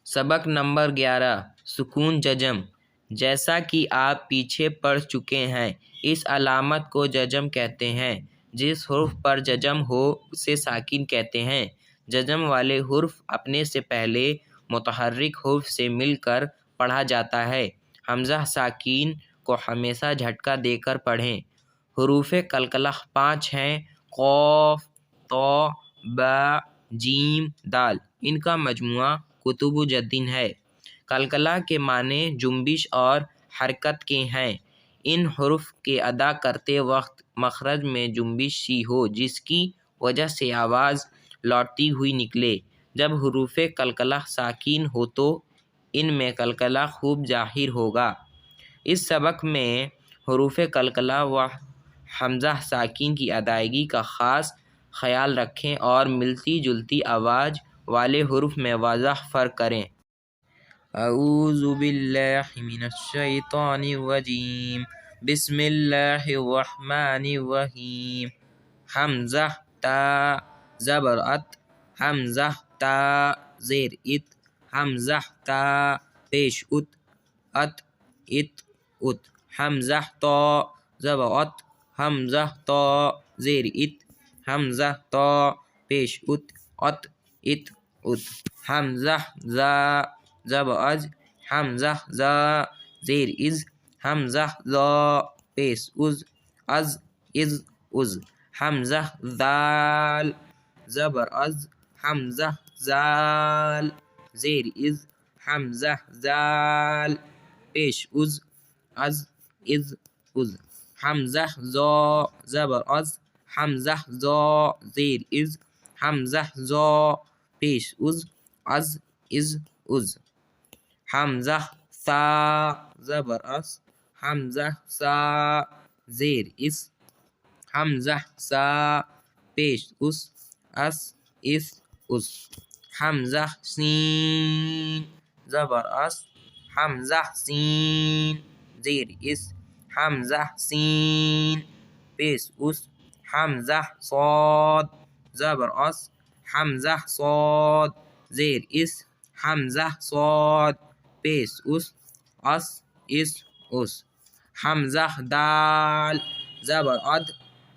सबक नंबर 11 सुकून जजम। जैसा कि आप पीछे पढ़ चुके हैं, इस अलामत को जजम कहते हैं। जिस हुर्फ पर जजम हो उसे साकिन कहते हैं। जजम वाले हुर्फ अपने से पहले मुतहर्रिक हुर्फ से मिलकर पढ़ा जाता है। हमज़ा साकिन को हमेशा झटका देकर पढ़ें। हुरूफ़े कलकला 5 हैं: क़ाफ़, तो, बा, जीम, दाल। इनका मजमुआ कुतुबुज्जद्दीन है। कलकला के माने जुम्बिश और हरकत के हैं। इन हुरूफ के अदा करते वक्त मखरज में जुम्बिश सी हो, जिसकी वजह से आवाज़ लौटती हुई निकले। जब हुरूफ़े कलकला साकिन हो तो इनमें कलकला खूब जाहिर होगा। इस सबक में हुरूफ़े कलकला व हमज़ा साकिन की अदायगी का ख़ास ख़याल रखें और मिलती जुलती आवाज़ वाले हुरूफ में वाज़ह फ़र्क करें। अऊज़ु बिल्लाहि मिनश्शैतानिर रजीम। बिस्मिल्लाहिर्रहमानिर रहीम। हमज़ा ता ज़बर अत, हमज़ा ता ज़ेर इत, हमज़ा ता पेश उत, अत इत उत। हमज़ा तो ज़बर अत, हमज़ा तो ज़ेर इत, हमज़ा तो पेश उत, अत इत उत। हमज़ा ज़ा ज़बर अज, हमज़ा ज़ा ज़ेर इज़, हमज़ा ज़ा पेश उज़, अज़ इज़ उज़। हमज़ा ज़ाल ज़बर अज़, हमज़ा ज़ाल ज़ेर इज़, हमज़ा ज़ाल पेश उज़, अज़ इज़ उज़। हमज़ा ज़ो ज़बर अज़, हमज़ा ज़ो ज़ेर इज़, हमज़ा ज़ो पेश उज़, अज़ इज़ उज़। हमज़ा सा ज़बर अस, हमज़ा सा ज़ेर इस, हमज़ा सा पेश उस, अस इस उस। हमज़ा सीन ज़बर अस, हमज़ा सीन ज़ेर इस, हमज़ा सीन पेश उस। हमज़ा सौद ज़बर अस, हमज़ा सौद ज़ेर इस, हमज़ा सौद पेश उस, अस इस उस। हमज़ा दाल ज़बर अद,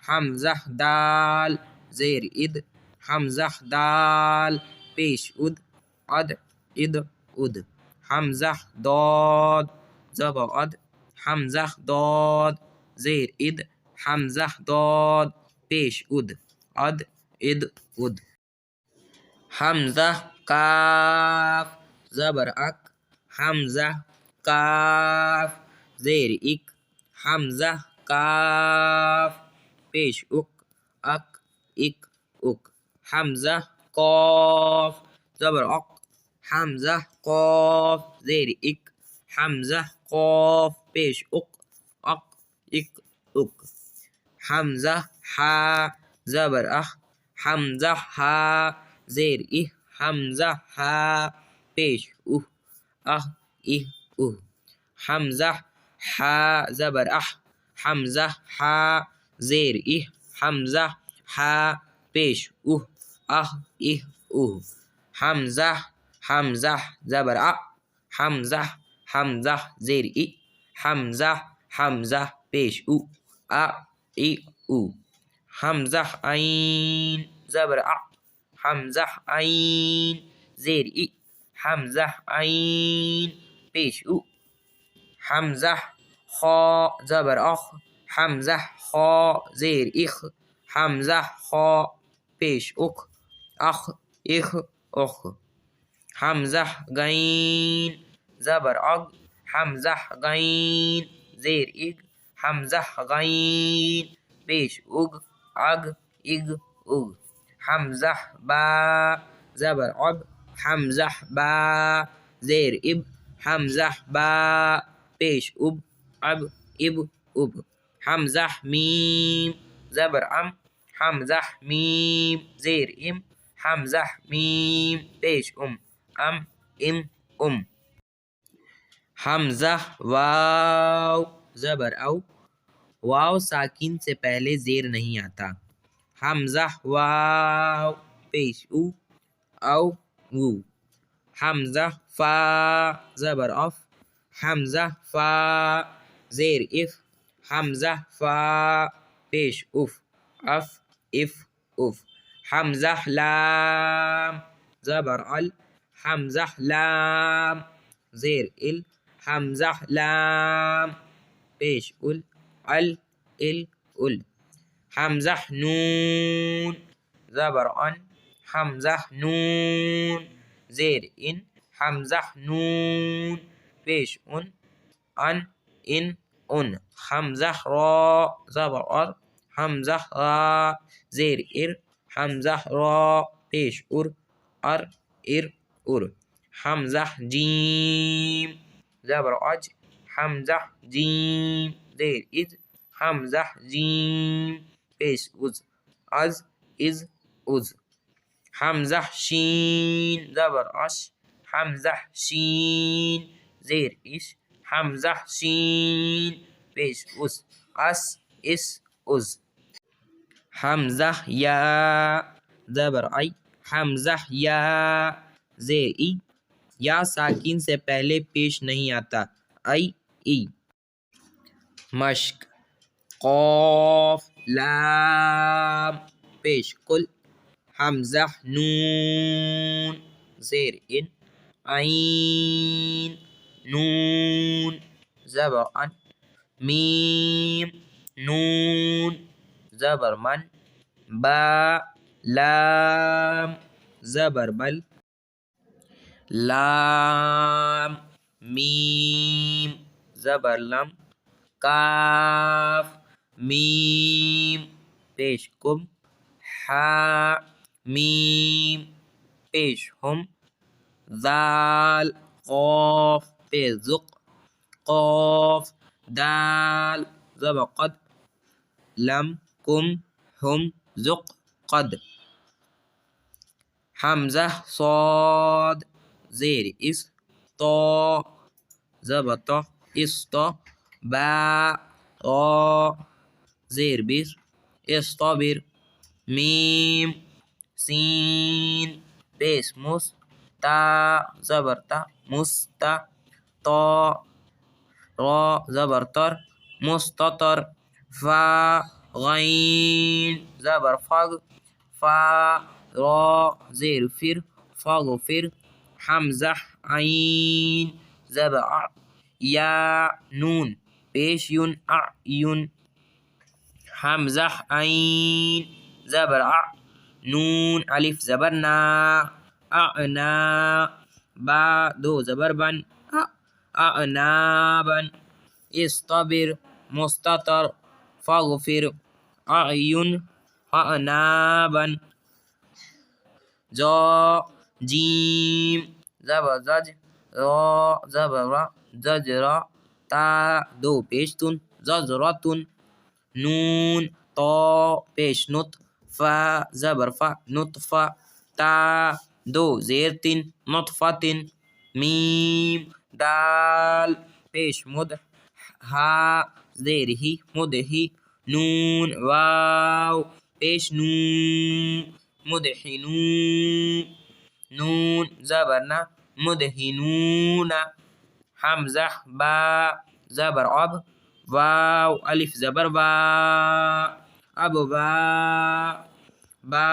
हमज़ा दाल ज़ेर इद, हमज़ा दाल पेश उद, अद इद उद। हमज़ा दौद ज़बर अद, हमज़ा दौद ज़ेर इद, हमज़ा दौद पेश उद, अद इद उद। हमज़ा काफ ज़बर अक, हमज़ा काफ ज़ेर इक, हमज़ा काफ पेश उक, अक इक उक। हमज़ा कौफ ज़बर अक, हमज़ा कौफ ज़ेर इक, हमज़ा कौफ पेश उक, अक इक उक। हमज़ा हा ज़बर अह, हमज़ा हा ज़ेर इह, हमज़ा हा पेश उह, अह इह उह। हमज़ा हा ज़बर अह, हमज़ा हा ज़ेर इह, हमज़ा हा पेश उह, अह इह उह। हमज़ा हमज़ा ज़बर अ, हमज़ा हमज़ा ज़ेर इ, हमज़ा हमज़ा पेश उ, अ इ उ। हमज़ा ऐन ज़बर अ, हमज़ा ऐन ज़ेर इ, हमज़ा ऐन पेश उ। हमज़ा खा ज़बर अख, हमज़ा खा ज़ेर इख, हमज़ा खा पेश उख, अख इख उख। हमज़ा गैन ज़बर अग, हमज़ा गैन ज़ेर इग, हमज़ा गैन पेश उग, अग इग उग। हमज़ा बा ज़बर अब, हमज़ा बा ज़ेर इब, हमज़ा बा पेश उब, अब इब उब। हमज़ा मीम ज़बर अम, हमज़ा मीम ज़ेर इम, हमज़ा मीम पेश अम इम उम। हमज़ा वाव ज़बर औ, वाव साकिन से पहले ज़ेर नहीं आता। हमज़ा वाव पेश उ, औ उ। हमजा फा ज़बर अफ, हमजा फा ज़ेर इफ, हमजा फा पेश उफ, अफ इफ उफ, हमजा लाम ज़बर अल, हमजा लाम ज़ेर इल, हमजा लाम पेश उल, अल इल उल, हमजा नून ज़बर अन, हमजा नून ज़ेर इन, हमजा नून पेश उन, अन इन उन, हमजा रा ज़बर अर, हमजा रा ज़ेर इर, हमजा रा पेश उर, अर इर उर, हमजा जीम ज़बर अज, हमजा जीम ज़ेर इज, हमजा जीम पेश उज, अज इज उज, हमजा शीन ज़बर अश, हमजा शीन ज़ेर इश, हमजा शीन पेश उस, अस इस उज, हमजा या ज़बर आई, हमजा या ज़ेर ई, या साकिन से पहले पेश नहीं आता, आई ई, मश्क क़ाफ लाम पेश कुल, हमजा नून ज़ेर इन, ऐन नून ज़बर अन, मीम नून ज़बर मन, बा लाम ज़बर बल, लाम मीम ज़बर लम, काफ मीम पेश कुम, हा मीम पेश हम, दाल क़ाफ पेश ज़ुक, क़ाफ दाल ज़बर क़द, लम कुम हम ज़ुक क़द, हमजा साद ज़ेर इस, तो ज़बर तो इस तो, बा रा ज़ेर बिर, इस्तबिर, मीम सीन पेश मुस, ता ज़बर ता मुस्ता, तो रा ज़बर तर, मुस्ततर, फा गैन ज़बर फग, फा रा ज़ेर फिर, फग फिर, हमजा ऐन ज़बर अ, या नून पेश युन अ युन, हमजा ऐन ज़बर अ, नून अलिफ ज़बर ना, अना, बा दो ज़बर बन, अनाबन, इस्तबिर मुस्ततर, फगफिर, अयुन अनाबन, जा जीम ज़बर जज, रा ज़बर रा, जजरा, ता दो पेश तुन, जजरतुन, नून तो पेश नुत, फा ज़बर फा नुतफा, ता दो ज़ेर तिन, नुतफतिन, मीम दाल पेश मुद, हा ज़ेर ही मुद ही, नून वाव पेश नून, मुदहिनू, नून ज़बर ना, मुदहिनूना, हमजा बा ज़बर अब, वाव अलिफ ज़बर बा, अब बा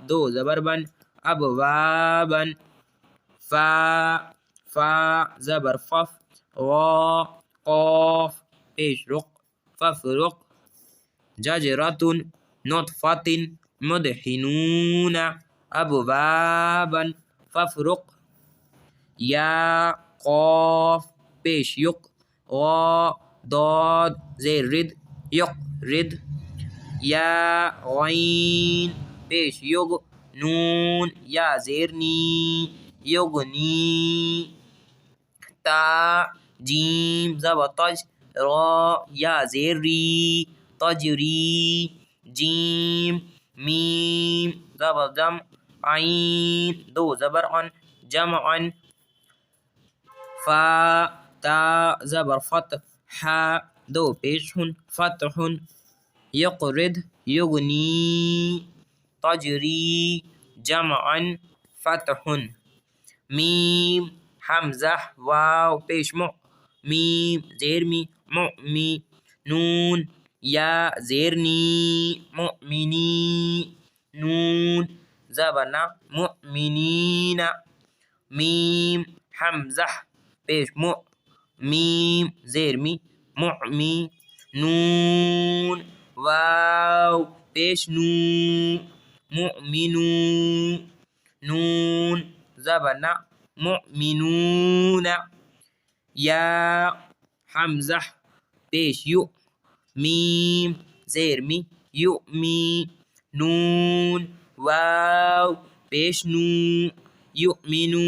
दो ज़बर बन, अब वाबन, फा ज़बर फफ, वा क़ाफ पेश रुक, फफ रुक, जजरतुन नुतफतिन, मुदहिनूना, अबवाबन, फफरुक, या क़ाफ पेश युक, ग़ा दाद ज़ेर रिद, युक रिद, या गैन पेश युग, नून या ज़ेर नी, युगनी, ता जीम ज़बर तज, रा या ज़ेर री, तजरी, जीम मीम ज़बर जम, ऐन दो ज़बर अन, जमअन, फा ता ज़बर फत, हा दो पेश हुन, फतहुन, युक़रिद युगनी, तजरी, जमअन, फतहुन, मीम हमजा वाव पेश मु मीम जेर मी मुअमी नून या जेर नी मुअमिनी नून ज़बरना मुअमिनीना मीम हमजा पेश मु मीम जेर मी मुअमी नून वाव पेश नू मुअमिनू नून ज़बरना मुअमिनूना या हमजा पेश यु मीम जेर मी युमी नून वाव पेश नू युमिनू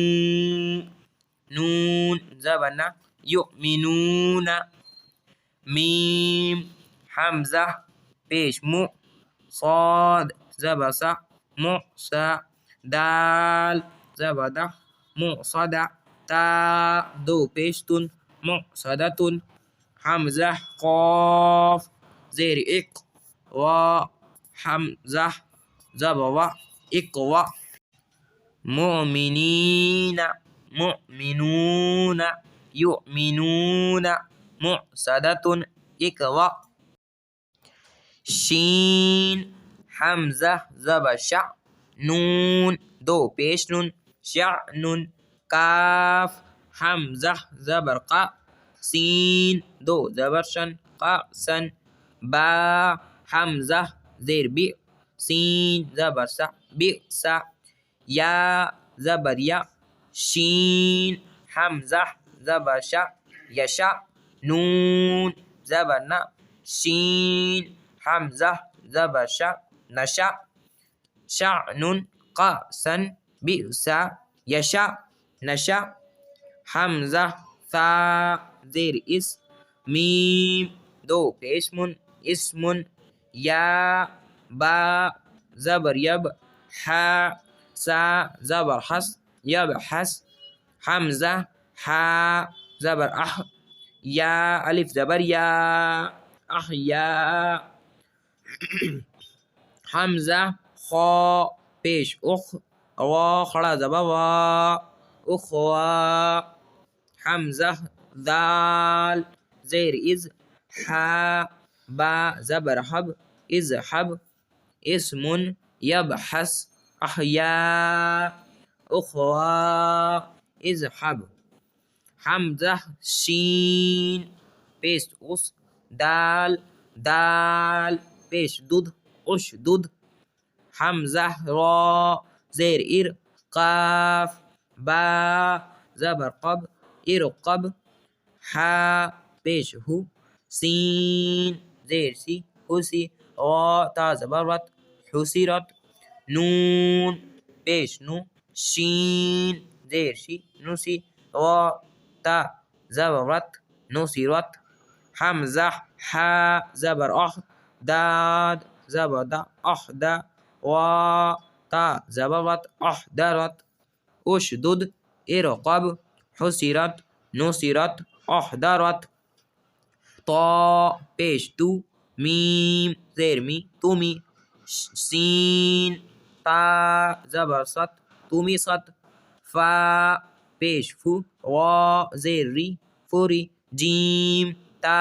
नून ज़बरना युमिनूना मीम हमजा पेश मु صاد ज़बर सा मुसा दाल ज़बरदा मुसदा ता दो पेश तुन मुसदतुन हमजा क़ाफ ज़ेर इक वा हमजा ज़बर वा इक़वा मुमिनीना मुमिनूना युमिनूना मुसदतुन इक़वा शीन हमजा ज़बर शा नून दो पेश नून शअनुन काफ हमजा ज़बर क़ा सीन दो ज़बर शन क़सन बा हमजा ज़ेर बी सीन ज़बर सा बी सा या ज़बर या शीन हमजा ज़बर शा यशा नून ज़बर ना शीन हमजा ज़बर शा नशा शअनुन क़सन बिसा यशा नशा हमजा सा ज़ेर इस मीम दो पेश मुन इस्मुन या बा ज़बर यब हा सा ज़बर हस यब हस हमजा हा ज़बर अह या अलिफ ज़बर या अह या हमजा खा पेश उख वा खड़ा ज़बा वा उखवा हमजा दाल ज़ेर इज़ हा बा ज़बर हब इज़ हब इस्मुन यबहस अहया उखवा इज़ हब हमजा शीन पेश उस दाल दाल पेश दुध उश दुध हमजा रा ज़ेर इर काफ बा ज़बर कब इरक़ब हा पेश हु सीन ज़ेर सी हुसी रा ता ज़बरत हुसिरत नून पेश नु शीन ज़ेर शी नुसी रा ता ज़बरत नुसिरत हमजा हा ज़बर अह दाद ज़बदा अहदा वा ता ज़बरत अहदरत उशदुद इरक़ब हुसिरत नुसिरत अहदरत ता पेश तू मीम ज़ेर मी तुमी सीन ता ज़बर सत तुमी सत फा पेश फू वा ज़ेर री फुरी जीम ता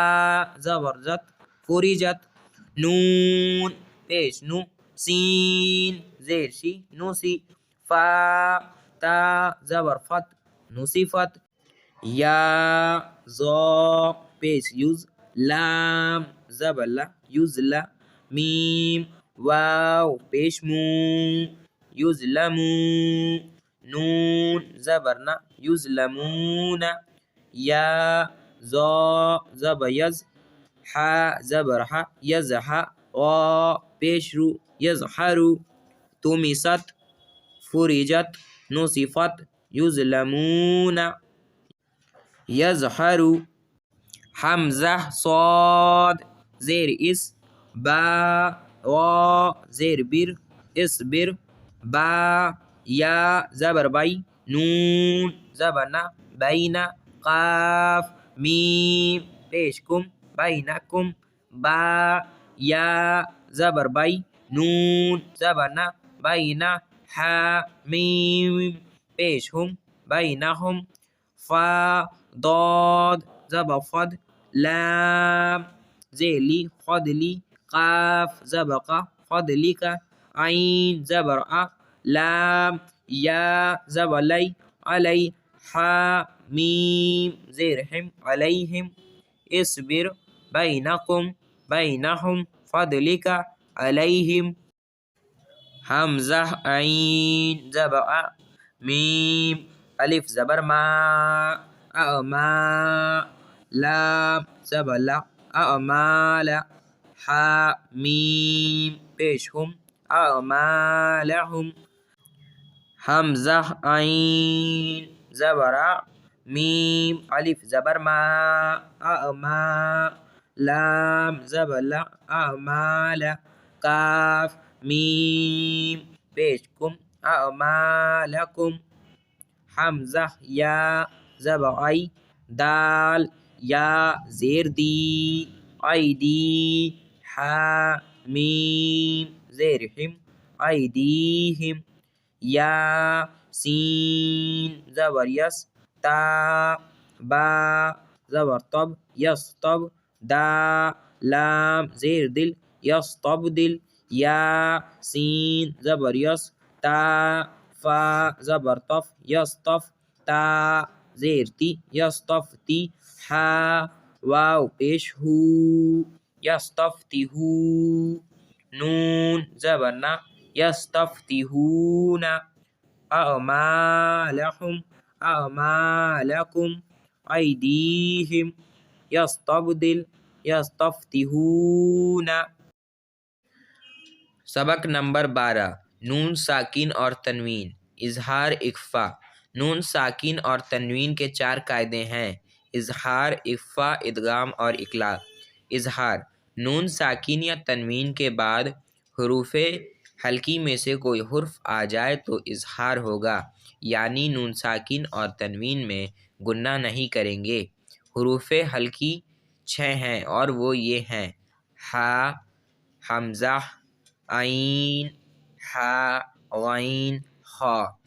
ज़बर जत फुरी जत नून पेश नु सीन ज़ेर शी नुसी फा ता ज़बर फत नुसिफत या ज़ा पेश युज लाम ज़बला युजला मीम वाव पेश मू युजलमू नून ज़बरना युजलमूना या ज़ा ज़बर यज हा ज़बर हा यज़हा वा पेश रू यज़हरु तुमिसत फुरिजत नुसिफत युजलमूना यज़हरु हमजा साद ज़ेर इस बा वा ज़ेर बिर इसबिर बा या ज़बर बाई नून ज़बरना बैना काफ मीम पेशकुम बैनकुम बा या ज़बर बाई नून ज़बरना बैना हा मीम पेशहुम बैनहुम फा ضاد ज़बर फ़द लाम ज़ेली फ़दली क़ाफ ज़बर क़ा फ़दलिका ऐन ज़बर आ लाम या ज़बर लै अलै हा मीम ज़ेर हिम अलैहिम इस्बिर बैनकुम बैनहुम फ़दलिका अलैहिम हमज़ा ऐन ज़बर आ मीम अलिफ ज़बर मा अमा लाम ज़बर ला अमाला हा मीम पेश हुम अमालहुम हमज़ा ऐन ज़बर आ मीम अलिफ ज़बर मा अमा लाम ज़बर ला अमाला काफ मीम पेश कुम अमालकुम हमज़ा या ज़बर आई दाल या ज़ेर दी ऐदी हा मीम ज़ेर हिम ऐदीहिम या सीन ज़बर यस ता बा ज़बर तब यस तब दा लाम ज़ेर दिल यस तब दिल या सीन ज़बर यस ता फा ज़बर तफ यस तफ ता ज़ेर ती यस तफ ती हा वाव पेश हू यस तफ ती हू नून ज़बर ना यस तफ ती हू ना अमालहुम अमालकुम ऐदीहिम यस्तबदिल यस्तफ्तिहूना। सबक नंबर 12 नून साकिन और तनवीन इजहार इख्फा। नून साकिन और तनवीन के 4 कायदे हैं इजहार इख्फा इदगाम और इकलाब। इजहार नून साकिन या तनवीन के बाद हरूफे हल्की में से कोई हुर्फ आ जाए तो इजहार होगा, यानी नून साकिन और तनवीन में गुन्ना नहीं करेंगे। हरूफे हल्की 6 हैं और वो ये हैं हा, हमज़ा, आइन, हा, वाइन, खा।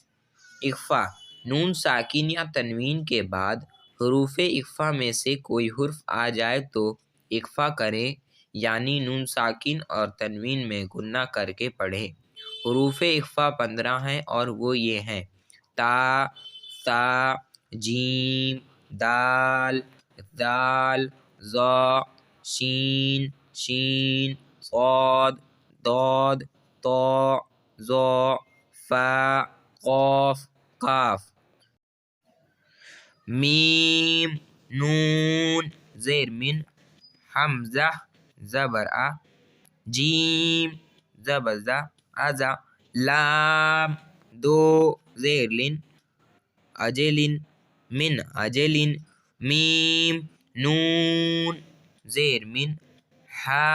इख्फा नून साकिन या तनवीन के बाद हरूफे इख्फा में से कोई हुर्फ आ जाए तो इख्फा करें, यानी नून साकिन और तनवीन में गुन्ना करके पढ़ें। हरूफे इख्फा 15 हैं और वो ये हैं ता, सा, जीम, दाल, दाल, ज़ा, शीन, शीन, साद, दाद, ता, ज़ा, फा, क़ाफ, काफ। मीम, नून, ज़ेर मिन, हमज़ा, ज़बर आ, जीम, ज़बर ज़ा, अज़ा, लाम, दो, ज़ेर लिन, अजलिन, मिन अजलिन, मीम, नून, ज़ेर मिन, हा,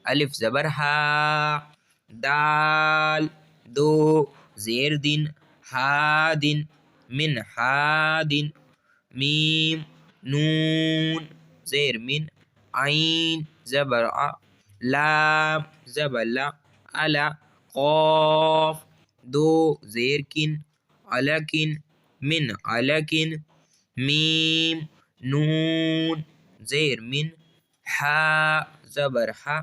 अलिफ ज़बर हा, दाल, दो, ज़ेर दिन, हादिन, मिन हादिन, मीम, नून, ज़ेर मिन, आइन, ज़बर आ, लाम, ज़बर ला, अला, क़ाफ, दो, ज़ेर किन, अलकिन, मिन अलकिन, मीम, नून, ज़ेर मिन, हा, ज़बर हा,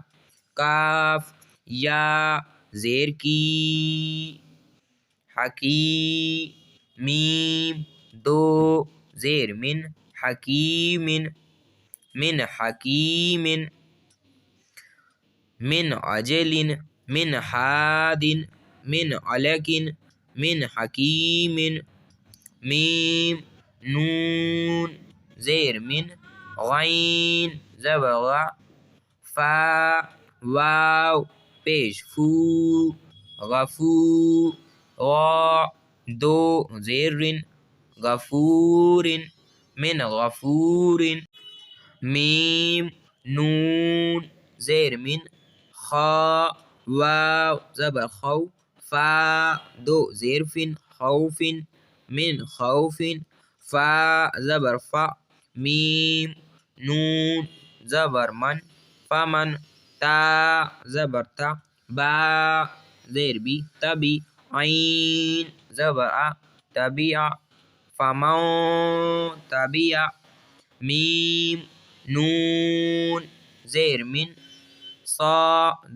काफ, या, ज़ेर की, हकी, मीम, दो, ज़ेर मिन, हकीमिन, मिन हकीमिन, मिन अजलिन, मिन हादिन, मिन अलकिन, मिन हकीमिन, मीम, नून, ज़ेर मिन, गैन, ज़बर गा, फा, वाव, पेश फू, गफू, गा, दो, ज़ेरिन, गफूरिन, मिन गफूरिन, मीम, नून, ज़ेर मिन, खा, वाव, ज़बर खौ, फा, दो, ज़ेर फिन, खौफिन, मिन खौफिन, फा, ज़बर फा, मीम, नून, ज़बर मन, फमन, ता, ज़बर ता, बा, ज़ेर बी, तबी, ऐन, ज़बर आ, तबिया, फमन तबिया मीम नून ज़ेर मिन सा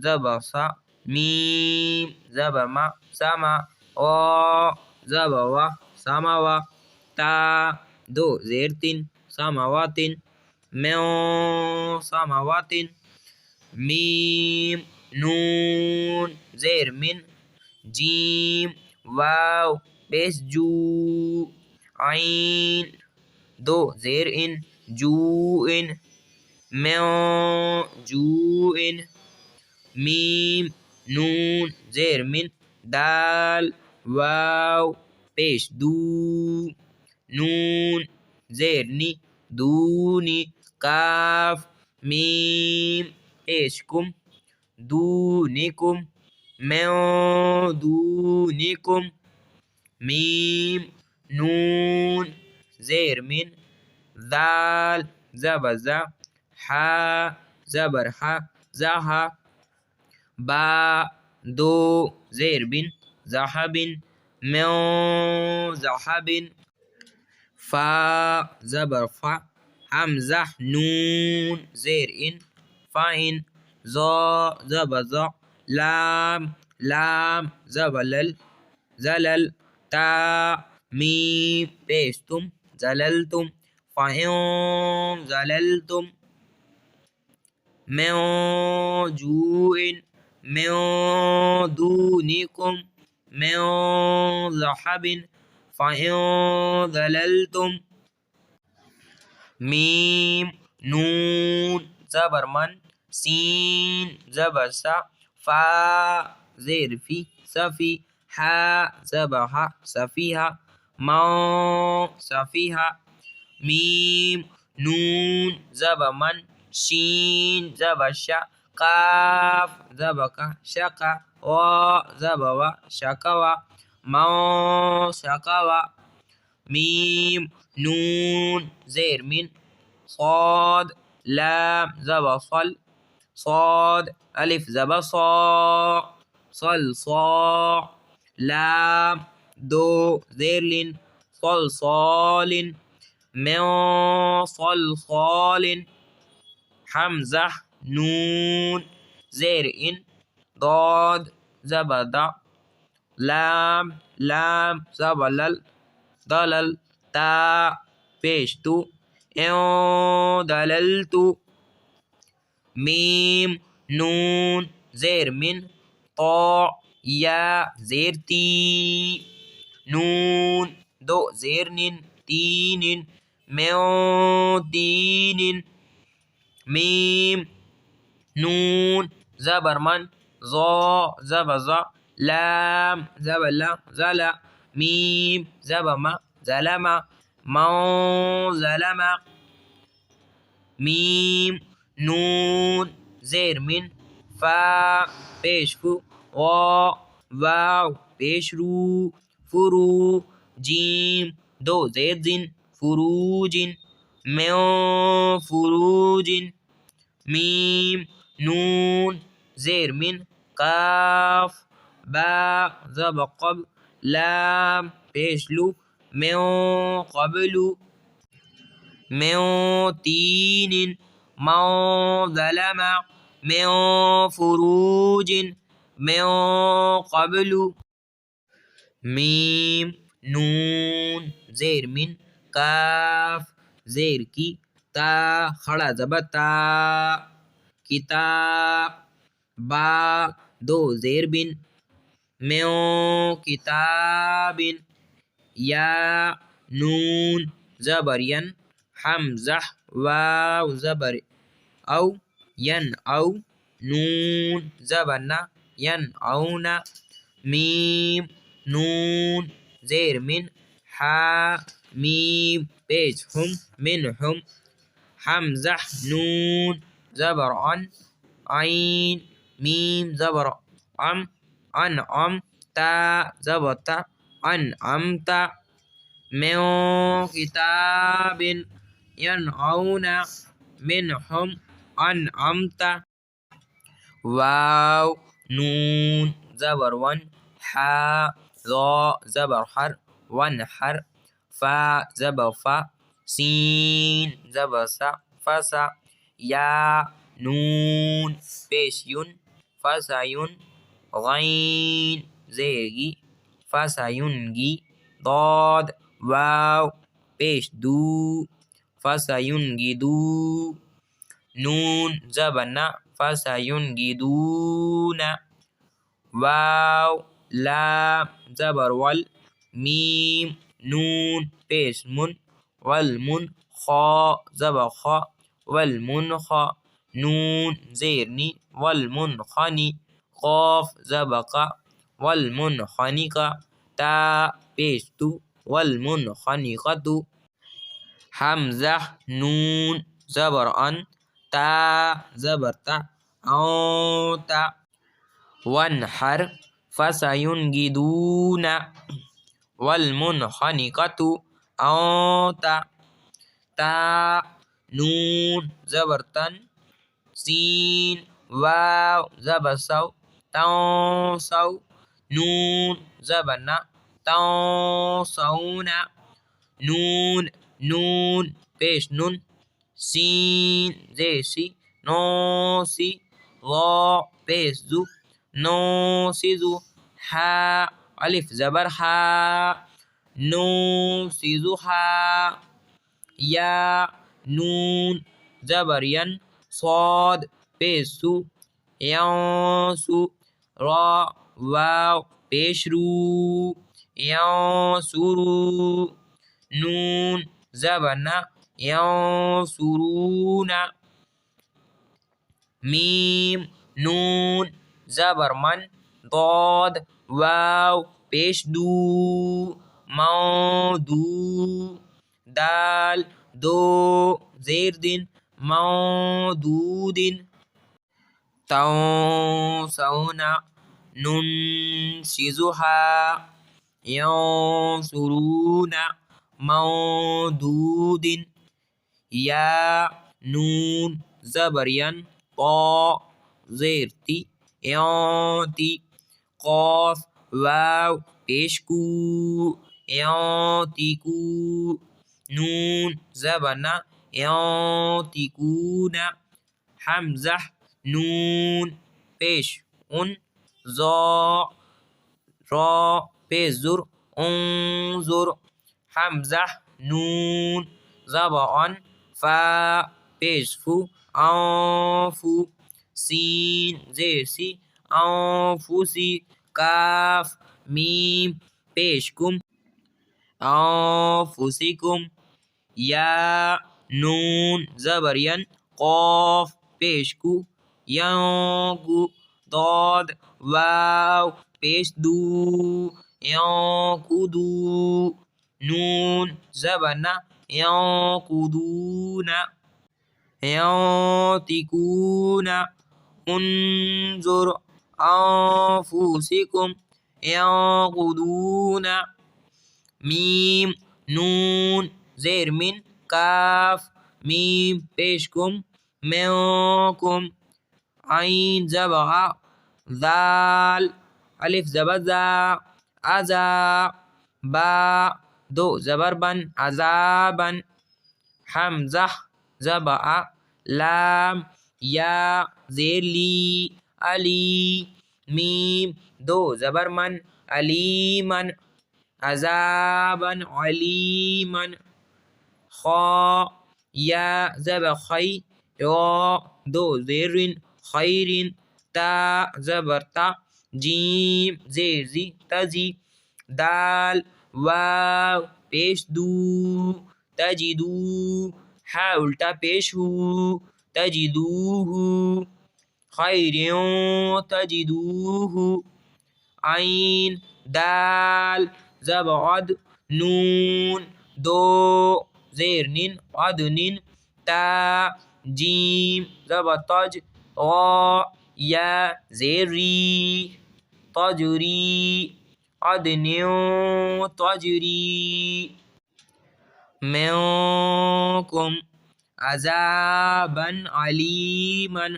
ज़बर सा मीम ज़बर मा समा वा ज़बर वा समावा ता दो ज़ेर तीन समावातिन म्यां समावातिन मीम नून ज़ेर मिन जीम वाव पेश जू आइन दो ज़ेर इन जू इन म्यां जू इन मीम नून ज़ेर मिन दाल वाव पेश दू नून ज़ेर नी दूनी काफ मीम पेश कुम दूनिकुम म्यां दूनिकुम मीम नून ज़ेर मिन दाल ज़बर ज़ा हा ज़बर हा ज़हा बा दो ज़ेर बिन ज़हाबिन म्यां ज़हाबिन फा ज़बर फा हमज़ा नून ज़ेर इन फ़ाइन ज़ा ज़बर ज़ा लाम लाम ज़बर लल ज़लल ता मीम पेश तुम ज़ललतुम फ़ाइन ज़ललतुम म्यां जूइन म्यां दूनिकुम म्यां ज़हाबिन फ़ाइन ज़ललतुम मीम नून ज़बर मन सीन ज़बर सा फा ज़ेर फी सफ़ी हा ज़बर हा सफ़ीहा मां सफ़ीहा मीम नून ज़बर मन शीन ज़बर शा काफ ज़बर का शका वा ज़बर वा शकावा मां शकावा मीम नून ज़ेर मिन صاد لام ज़बर صل صاد अलिफ ज़बर صا صل صا लाम दो ज़ेर लिन صل صالin म्यां صل صالin हमज़ा नून ज़ेर इन ضاد ज़बर दा लाम लाम ज़बर लल दलल ता पेश तू एं दललतु मीम नून ज़ेर मिन ता या ज़ेर ती नून दो ज़ेर निन तीनिन म्यां तीनिन मीम नून ज़बर मन ज़ा ज़बर ज़ा लाम ज़बर ला ज़ला मीम ज़बर मा ज़लमा मां ज़लमा मीम नून ज़ेर मिन फ़ा पेश फू वाव पेश रू फुरू जीम दो ज़ेर जिन फुरूजिन म्यां फुरूजिन मीम नून ज़ेर मिन काफ बा ज़बर क़ब लाम पेश लू म्यां क़बलू म्यां तीनिन मां ज़लमा म्यां फुरूजिन म्यां क़बलू मीम नून ज़ेर मिन काफ ज़ेर की ता खड़ा ज़बर ता किताब बा दो ज़ेर बिन म्यां किताबिन या नून ज़बर यन हमज़ा वाव ज़बर औ यन औ नून ज़बर ना यन औना मीम नून ज़ेर मिन हा मीम पेश हम मिन हम हमज़ा नून ज़बर अन आइन मीम ज़बर अन ता ज़बर ता अनअमता म्यां किताबिन यनऔना मिनहुम अनअमता वाव नून ज़बर वन हा ज़ा ज़बर हर वन हर फा ज़बर फा, सीन ज़बर सा फसा, या नून पेश युन फसायुन, गैन ज़ेगी फसायुनगी, ضاد वाव पेश दू फसायुनगिदू, नून ज़बर ना फसायुनगिदूना, वाव लाम ज़बर वल, मीम नून पेश मुन वलमुन, खा ज़बर खा वलमुनखा, नून ज़ेर नी वलमुनखनी, क़ाफ ज़बर क़ा वलमुनखनिका, ता पेश तू वलमुनखनिकतु, हमज़ा नून ज़बर अन, ता ज़बर ता, औता, वन्हर फसयुनगिदूना, वलमुनखनिकतु औता, ता नून ज़बर तन, सीन वाव ज़बर सौ तौसौ, नून ज़बर ना तौसौना, नून नून पेश नुन, सीन ज़ेसी नोसी, वा पेश जू नोसिजु, हा अलिफ ज़बर हा नोसिजुहा, या नून ज़बर यन स्वाद पेश सु यौसु, रा वाव पेश रू यौसुरू, नून ज़बर ना यौसुरूना, मीम नून ज़बर मन, ضاد वाव पेश दू मौदू, दाल दो ज़ेर दिन मौदूदिन, तौसौना नुनशिजुहा, यौसुरूना मौदूदिन, या नून ज़बर यन ता ज़ेर ती यौती, क़ाफ वाव पेश कू यौतिकू, नून ज़बर ना यौतिकूना, हमज़ा नून पेश उन, ज़ा रा पेश ज़ुर उन्ज़ुर, हमज़ा नून ज़बर अन, फा पेश फू औफू, सीन ज़ेसी औफूसी, काफ मीम पेश कुम औफूसिकुम, या नून ज़बर यन क़ाफ पेश कू यौकू, ضاد वाव पेश दू यौकुदू, नून ज़बर ना यौकुदूना, यौतिकूना, उन्जुर औफूसिकुम यौकुदूना, मीम नून ज़ेर मिन काफ मीम पेश कुम मौकुम, आइन ज़बर आ ज़ाल अलिफ ज़बर ज़ा अज़ा, बा दो ज़बर बन अज़ाबन, हमज़ा ज़बर आ लाम, या ज़ेर ली अली, मीम दो ज़बर मन अलीमन, अज़ाबन अलीमन, खा या ज़बर खै, या दो ज़ेरिन खैरिन, ता ज़बर ता, जीम ज़ेर ज़ी तजी, दाल वाव पेश दू तजिदू, हा उल्टा पेश हू तजिदूहू, खैरियों तजिदूहू, आइन दाल ज़बर अद, नून दो ज़ेर निन अदनिन, ता जीम ज़बर तज, गा या ज़ेर री तजरी, अदनियों तजरी, मौकुम अज़ाबन अलीमन,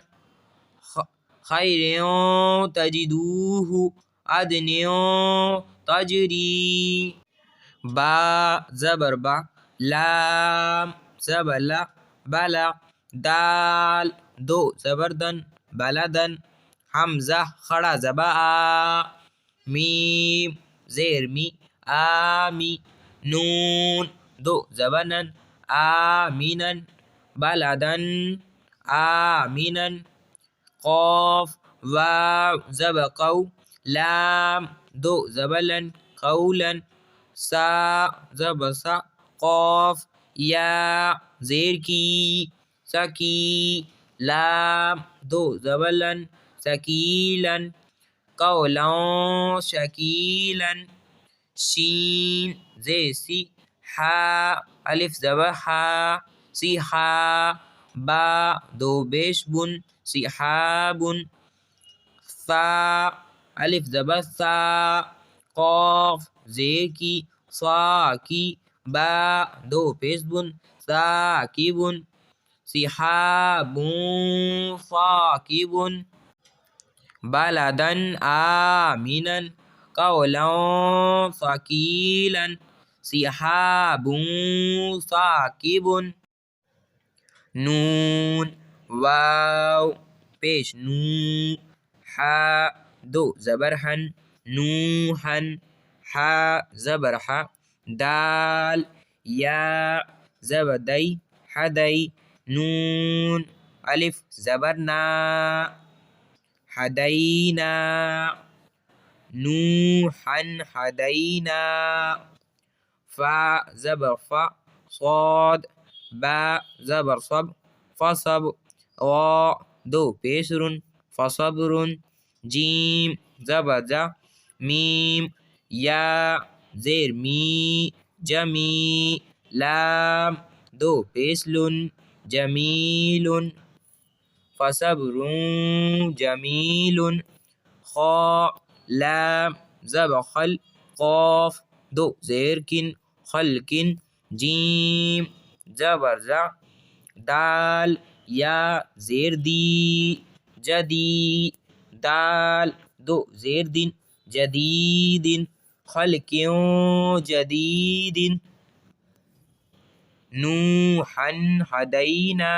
खैरियों तजिदूहू अदनियों तजरी, बा ज़बर बा, लाम ज़बर ला, बला, दाल दो ज़बरदन, बलदन, हमज़ा खड़ा ज़बा आ, मीम ज़ेर मी, आमी, नून दो ज़बरनन, आमीनन, बलदन, आमीनन, क़ाफ वाव ज़बर क़ौ, लाम दो ज़बरलन, क़ौलन, सा ज़बर सा, क़ाफ या ज़ेर की, सकी, लाम दो ज़बरलन, सकीलन, क़ौलन शकीलन, शीन ज़ेर सी, हा अलिफ ज़बर हा, सिहा, बा दो पेश बुन, सिहाबुन, सा अलिफ ज़बर सा, क़ाफ ज़ेर की, साकी, बा दो पेश बुन, साकिबुन, सिहाबुन साकिबुन, बलदन आमिनन, क़ौलन सकीलन, सिहाबुन साकिबुन, नून वाव पेश नू, हा दो ज़बर हन, नूहन, हा ज़बर हा, दाल या ज़बर दै, हदै, नून अलिफ ज़बर ना, हदैना, नूहन हदैना, फा ज़बर फा, صاد बा ज़बर सब, फसब, रा दो पेशरुन, फसबरुन, जीम ज़बर जा, मीम या ज़ेर मी, जमी, लाम दो पेशलुन, जमीलुन, फसबरुन जमीलुन, खा लाम ज़बर खल, क़ाफ दो ज़ेर किन, खलकिन, जीम ज़बर जा, दाल या ज़ेर दी, जदी, दाल दो ज़ेर दिन, जदीदिन, खलक्यों जदीदिन, नूहन हदैना,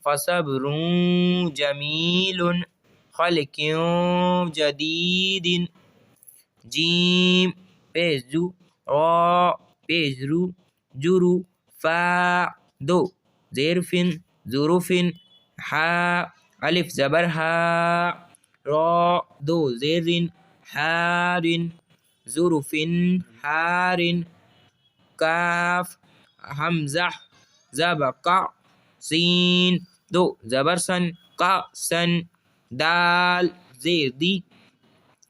फसब्रुन जमीलुन, खलक्यों जदीदिन, जीम पेश जू, रा पेश रू, जुरू, फा दो ज़ेरफिन, जुरुफिन, हा अलिफ ज़बर हा, रा दो ज़ेरिन, हारिन, जुरुफिन, हारिन, काफ हमज़ा ज़बर का, सीन दो ज़बर सन, का सन, दाल ज़ेर दी,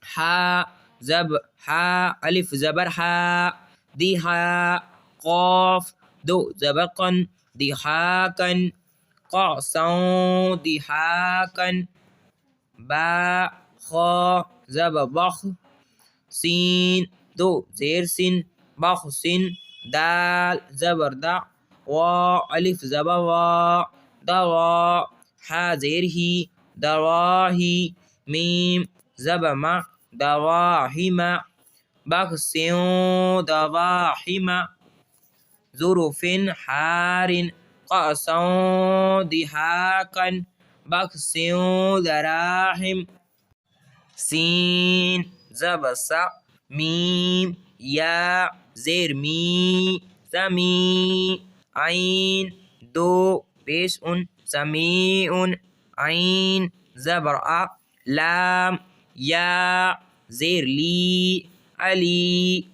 हा अलिफ ज़बर हा, दिहा, क़ाफ दो ज़बर कन, दिहाकन, क़ासन दिहाकन, बा खा ज़बर बख, सीन दो ज़ेर सिन, बखसिन, दाल ज़बर दा, वा अलिफ ज़बर वा, दवा, हा ज़ेर ही, दवाही, मीम ज़बर मा, दवाहिमा, बखस्यों दवाहिमा, जुरुफिन हारिन, क़ासन दिहाकन, बखस्यों दराहिम, सीन ज़बर सा, मीम या ज़ेर मी, समी, आइन दो पेश उन, समीउन, आइन ज़बर आ, लाम या ज़ेर ली, अली,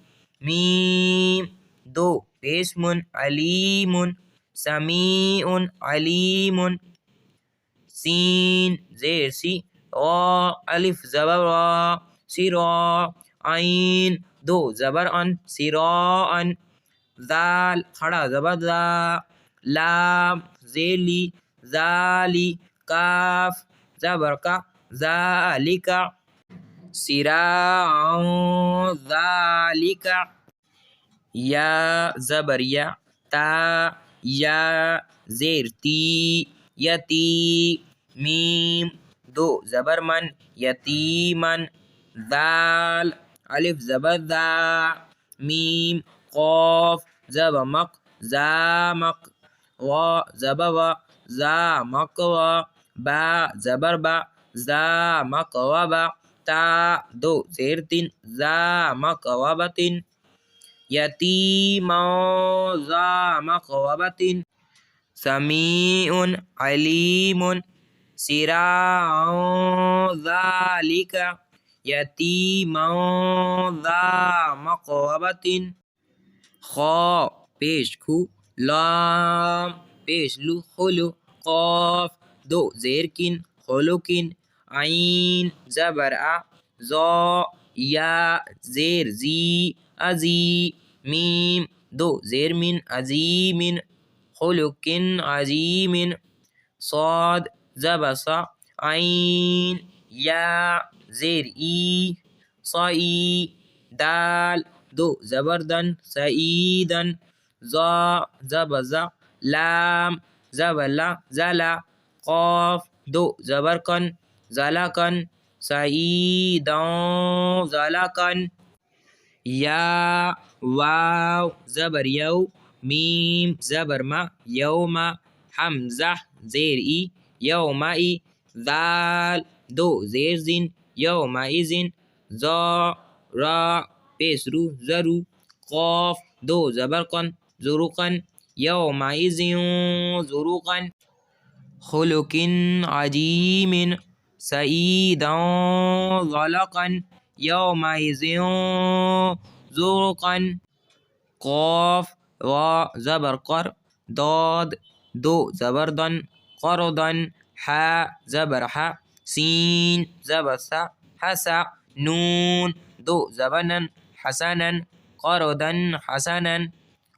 मीम दो पेश मुन, अलीमुन, समीउन अलीमुन, सीन ज़ेर सी, रा अलिफ ज़बर रा, सिरा, आइन दो ज़बर अन, सिराअन, दाल खड़ा ज़बर दा, लाम ज़ेर ली, ज़ाली, काफ ज़बर का, ज़ालिका, सिराअन ज़ालिका, या ज़बर या, ता या ज़ेर ती, यती, मीम दो ज़बर मन, यतीमन, दाल अलिफ ज़बर दा, मीम क़ाफ ज़बर मक ज़ामक वा ज़बर वा ज़ामक वा बा ज़बर बा ज़ामक वा बा ता दो ज़ेर तीन ज़ामक वा बतिन यतीमा ज़ामक वा बतिन समीउन अलीमुन सिराअन ज़ालिका यतीमा ज़ा मक़रबतिन खा पेश खु लाम पेश लु खुलु क़ाफ दो ज़ेर किन खुलुकिन आइन ज़बर आ ज़ा या ज़ेर ज़ी अज़ी मीम दो ज़ेर मिन अज़ीमिन खुलुकिन अज़ीमिन साद ज़बर सा आइन या ज़ेर ई सई दाल दो ज़बरदन सईदन ज़ा ज़बर ज़ा लाम ज़बर ला ज़ला क़ाफ दो ज़बरकन ज़लाकन सईदन ज़लाकन या वाव ज़बर यौ मीम ज़बर मा यौमा हमज़ा ज़ेर ई यौमा ई दाल दो ज़ेर ज़िन यौमा इज़िन ज़ा रा पेश रु ज़रु क़ाफ दो ज़बरकन ज़ुरुकन यौमा इज़िन ज़ुरुकन खुलुकिन अजीमिन सईदन ज़लकन यौमा इज़िन ज़ुरुकन क़ाफ वा ज़बर क़र दाद दो ज़बरदन क़रदन हा ज़बर हा सीन ज़बर सा हसा नून दो ज़बरनन हसनन क़रदन हसनन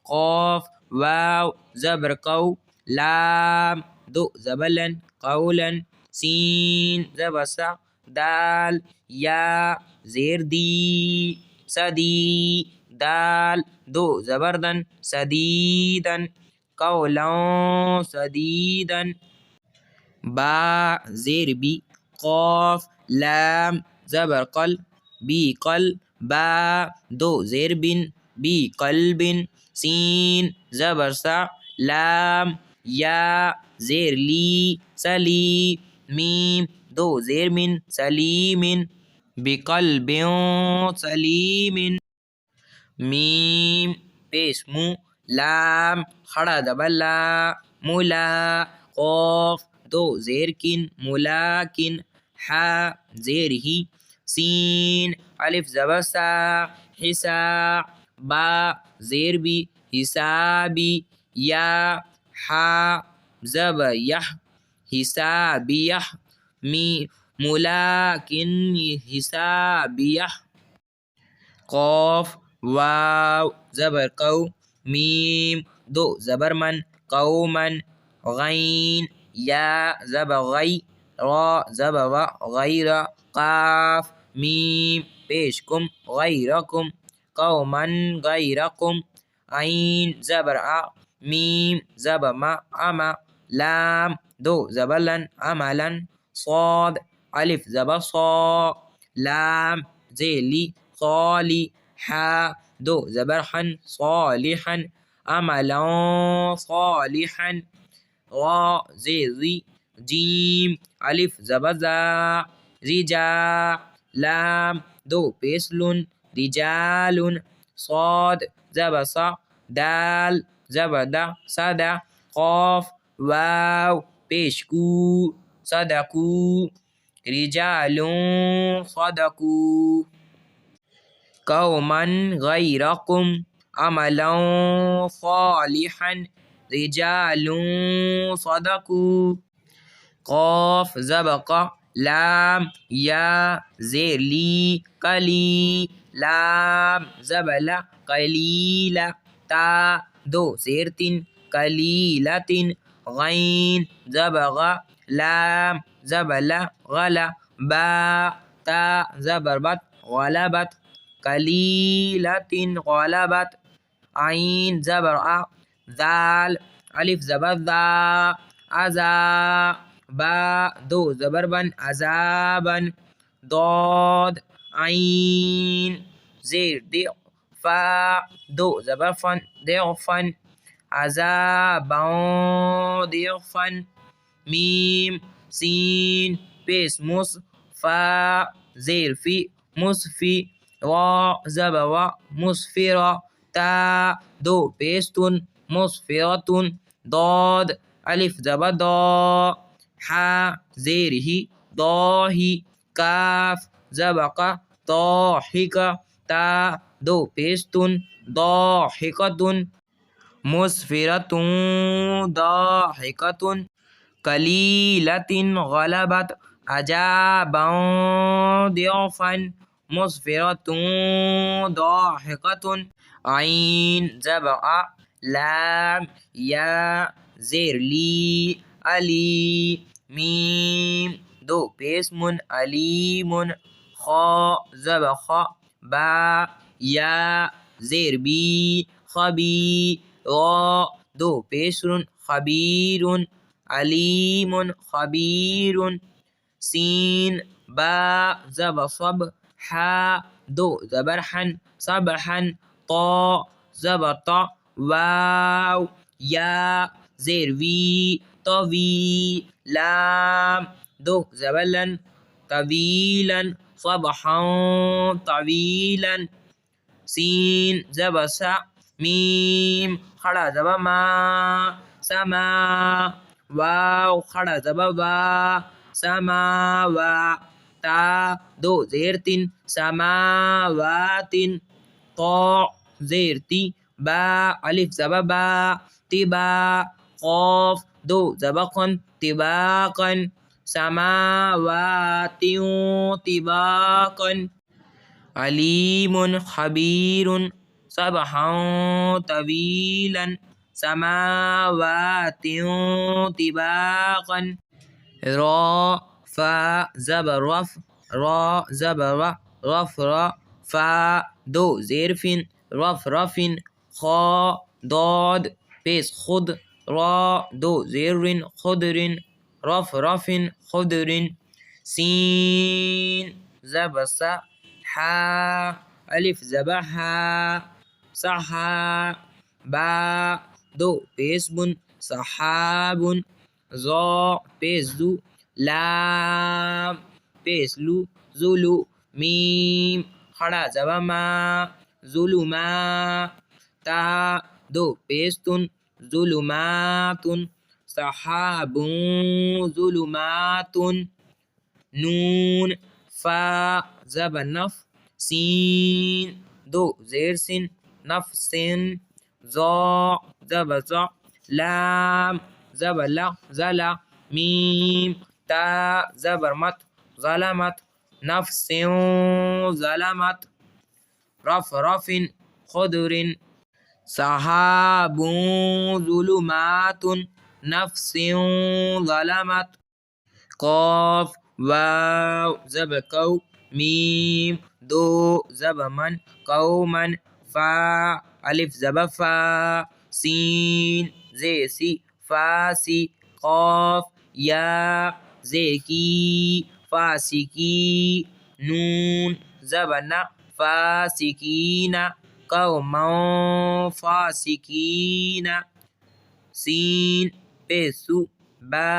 क़ाफ वाव ज़बर कौ लाम दो ज़बरलन क़ौलन सीन ज़बर सा दाल या ज़ेर दी सदी दाल दो ज़बरदन सदीदन कौलन सदीदन बा ज़ेर बी क़ाफ लाम ज़बर क़ल बी क़ल बा दो ज़ेर बिन बी क़ल्बिन सीन ज़बर सा लाम या ज़ेर ली सली मीम दो ज़ेर मिन सलीमिन बिक़ल्बिन सलीमिन मीम पेश मु लाम खड़ा दबला मुला क़ाफ दो ज़ेर किन मुलाकिन हा ज़ेर ही सीन अलिफ ज़बर सा हिसा बा ज़ेर बी हिसाबी या हा ज़बर यह हिसाबियह मी मुलाकिन हिसाबियह क़ाफ वाव ज़बर कौ मीम दो ज़बर मन कौमन गैन या ज़बर गई रा ज़बर वा गैर क़ाफ मीम पेश कुम गैरकुम कौमन गैरकुम आइन ज़बर आ मीम ज़बर मा अमा लाम दो ज़बरलन अमलन साद अलिफ ज़बर सा लाम ज़ेली साली हा दो ज़बरहन सालिहन अमलन सालिहन रा ज़ेरी जीम अलिफ ज़बर ज़ा रिजा लाम दो पेशलुन रिजालुन साद ज़बर सा दाल ज़बर दा सदा क़ाफ वाव पेश कू सदकू रिजालुन सदकू कौमन गैरकुम अमलन सालिहन रिजालुन सदकू क़ाफ ज़बर लाम या ज़ेर ली कली लाम ज़बर ला कलीला ता दो ज़ेर तीन कलीलतिन गैन ज़बर गा लाम ज़बर ला गला बा ता ज़बर बत गलबत कलीलतिन गलबत आइन ज़बर आ ज़ाल अलिफ ज़बर ज़ा अज़ा बा दो ज़बर बन अज़ाबन दाद आइन ज़ेर दे फा दो ज़बर फन ज़िअफ़न अज़ाबन ज़िअफ़न मीम सीन पेश मुस फा ज़ेर फी मुस्फी वा ज़बर वा मुस्फिरा ता दो पेश तुन मुस्फिरतुन ضاد अलिफ ज़बर दा हा ज़ेर ही दाही काफ ज़बर का ताहिका ता दो पेश तुन दाहिकतुन मुस्फिरतुन दाहिकतुन कलीलतिन गलबत अजाबन ज़िअफ़न मुस्फिरतुन दाहिकतुन ऐन ज़बर अ लाम या ज़ेर ली अली मीम दो पेश मुन अलीमुन खा ज़बर खा बा या ज़ेर बी खबी रा दो पेशरुन खबीरुन अलीमुन खबीरुन सीन बा ज़बर सब हा दो ज़बर हन सबहन ता ज़बर ता वाव या ज़ेर वी तवी लाम दो ज़बर लन तवीलन सबहन तवीलन सीन ज़बर सा मीम खड़ा ज़बर मा समा वाव खड़ा ज़बर वा समावा ता दो ज़ेर तिन समावातिन ता ज़ेर ती बा अलिफ ज़बर बा तिबा क़ाफ दो ज़बर क़न तिबाक़न समावातिन तिबाक़न अलीमुन खबीरुन सबहन तवीलन समावातिन तिबाक़न रा फा ज़बर रफ रा ज़बर रा रफ रा फा दो ज़ेर फिन रफ रफिन खा दाद पेश खुद रा दो ज़ेरिन खुदरिन रफ रफिन खुदरिन सीन ज़बर सा हा अलिफ ज़बर हा सहा बा दो पेश बुन सहाबुन ज़ा पेश ज़ु लाम पेश लु ज़ुलु मीम खड़ा ज़बर मा ज़ुलुमा ता दो पेश तुन ज़ुलुमातुन सहाबुन ज़ुलुमातुन नून फा ज़बर नफ सीन दो ज़ेर सिन नफसिन ज़ा ज़बर ज़ा लाम ज़बर ला ज़ला मीम ता ज़बर मत ज़लमत नफसिन ज़लमत रफ रफिन खुदरिन सहाबुन ज़ुलुमातुन नफसिन ज़लमत क़ाफ वाव ज़बर कौ मीम दो ज़बर मन कौमन फा अलिफ ज़बर फा सीन ज़ेर सी फासी क़ाफ या ज़ेर की फासिकी नून ज़बर ना फासिकीना कौमन फासिकीना सीन पेशु बा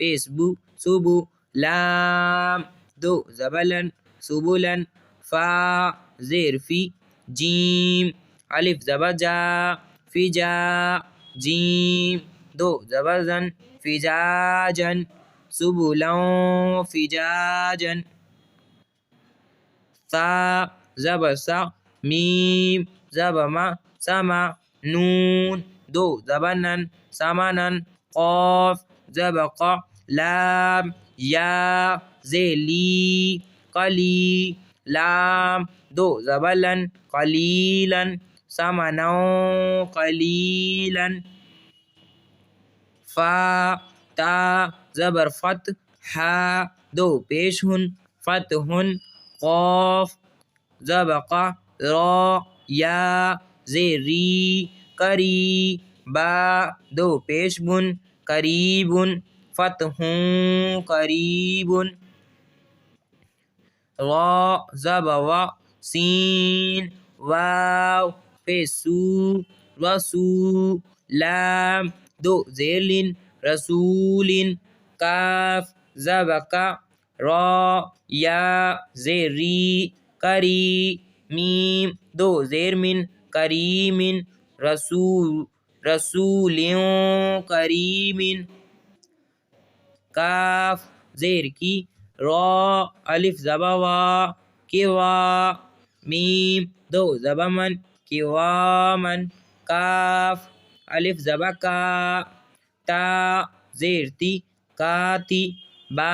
पेशबु सुबु लाम दो ज़बलन सुबुलन फा ज़ेर फी जीम अलिफ ज़बर जा फिजा जीम दो ज़बर ज़न फिजाजन सुबुलन फिजाजन सा ज़बर सा मीम ज़बर मा समा नून दो ज़बर नन समानन क़ाफ ज़बर क़ा लाम या ज़ेली कली लाम दो ज़बर लन कलीलन समानौ कलीलन फा ता ज़बर फत हा दो पेश हुन फतहुन क़ाफ ज़बर क़ा रा या ज़ेरी करी बा दो पेश बुन करीबुन फतहुन करीबुन रा ज़बर वा सीन वाव पेसू रसू लाम दो जेलिन रसूलिन काफ ज़बका रॉ या ज़ेरी करी मीम दो ज़ेरमिन करीमिन रसूल रसूलियों करीमिन काफ ज़ेर की रॉ अलिफ ज़बवा किवा मीम दो ज़बमन किवामन काफ अलिफ ज़बका ता ज़ेर ती काती बा